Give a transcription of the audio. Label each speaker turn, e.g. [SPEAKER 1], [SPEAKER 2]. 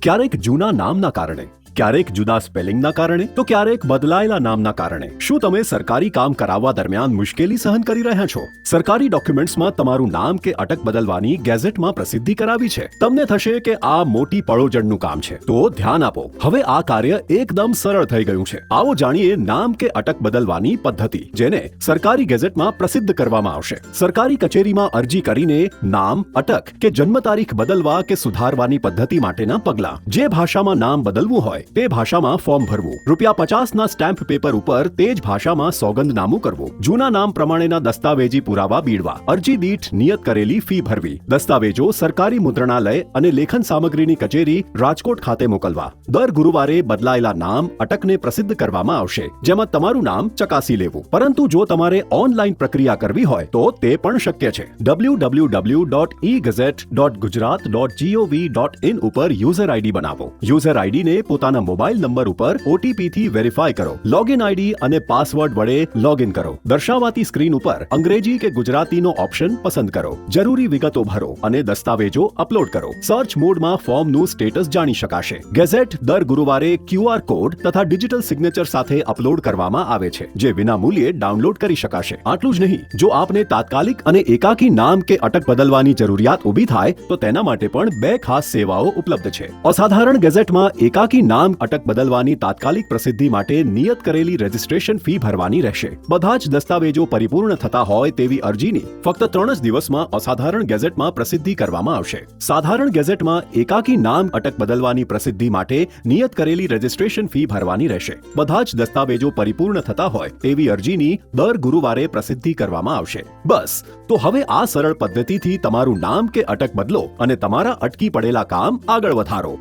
[SPEAKER 1] ક્યારેક જૂના નામના કારણે, ક્યારેક જુદા સ્પેલિંગના કારણે, તો ક્યારેક બદલાયેલા નામના કારણે. શું તમે સરકારી કામ કરાવવા દરમિયાન મુશ્કેલી સહન કરી રહ્યા છો? સરકારી ડોક્યુમેન્ટ્સમાં તમારું નામ કે અટક બદલવાની ગેઝેટમાં પ્રસિદ્ધિ કરાવી છે. તમને થશે કે આ મોટી પળોજડનું કામ છે, તો ધ્યાન આપો. હવે આ કાર્ય એકદમ સરળ થઈ ગયું છે. આવો જાણીએ નામ કે અટક બદલવાની પદ્ધતિ, જેને સરકારી ગેઝેટમાં પ્રસિદ્ધ કરવામાં આવશે. સરકારી કચેરીમાં અરજી કરીને નામ, અટક કે જન્મ તારીખ બદલવા કે સુધારવાની પદ્ધતિ માટેના પગલાં. જે ભાષામાં નામ બદલવું હોય તે ભાષામાં ફોર્મ ભરવું. ₹50ના સ્ટેમ્પ પેપર ઉપર તે જ ભાષામાં સોગંદનામું કરવું. જૂના નામ પ્રમાણેના દસ્તાવેજી પુરાવા બીડવા. અરજી દીઠ નિયત કરેલી ફી ભરવી. દસ્તાવેજો સરકારી મુદ્રણાલય અને લેખન સામગ્રીની કચેરી રાજકોટ ખાતે મોકલવા. દર ગુરુવારે બદલાયેલા નામ, અટકને પ્રસિદ્ધ કરવામાં આવશે, જેમાં તમારું નામ ચકાસી લેવું. પરંતુ જો તમારે ઓનલાઈન પ્રક્રિયા કરવી હોય તો તે પણ શક્ય છે. www.egazette.gujarat.gov.in ઉપર યુઝર આઈડી બનાવો. યુઝર આઈડીને પોતાના મોબાઈલ નંબર ઉપર OTP થી વેરીફાઈ કરો. લોગિન આઈડી અને પાસવર્ડ વડે લોગિન કરો. દર્શાવાતી સ્ક્રીન ઉપર અંગ્રેજી કે ગુજરાતીનો ઓપ્શન પસંદ કરો. જરૂરી વિગતો ભરો અને દસ્તાવેજો અપલોડ કરો. સર્ચ મોડમાં ફોર્મનું સ્ટેટસ જાણી શકાશે. ગેઝેટ દર ગુરુવારે QR કોડ તથા ડિજિટલ સિગ્નેચર સાથે અપલોડ કરવામાં આવે છે, જે વિનામૂલ્યે ડાઉનલોડ કરી શકાશે. આટલું જ નહીં, જો આપને તાત્કાલિક અને એકાકી નામ કે અટક બદલવાની જરૂરિયાત ઊભી થાય તો તેના માટે પણ 2 ખાસ સેવાઓ ઉપલબ્ધ છે. અસાધારણ ગેઝેટમાં એકાકી નામ અટક બદલવાની તાત્કાલિક પ્રસિદ્ધિ માટે નિયત કરેલી રજિસ્ટ્રેશન ફી ભરવાની રહેશે. બધા જ દસ્તાવેજો પરિપૂર્ણ થતા હોય તેવી અરજીની ફક્ત 3 જ દિવસમાં અસાધારણ ગેઝેટમાં પ્રસિદ્ધિ કરવામાં આવશે. સાધારણ ગેઝેટમાં એકાકી નામ અટક બદલવાની પ્રસિદ્ધિ માટે નિયત કરેલી રજિસ્ટ્રેશન ફી ભરવાની રહેશે. બધા જ દસ્તાવેજો પરિપૂર્ણ થતા હોય તેવી અરજીની દર ગુરુવારે પ્રસિદ્ધિ કરવામાં આવશે. બસ, તો હવે આ સરળ પદ્ધતિથી તમારું નામ કે અટક બદલો અને તમારા અટકી પડેલા કામ આગળ વધારો.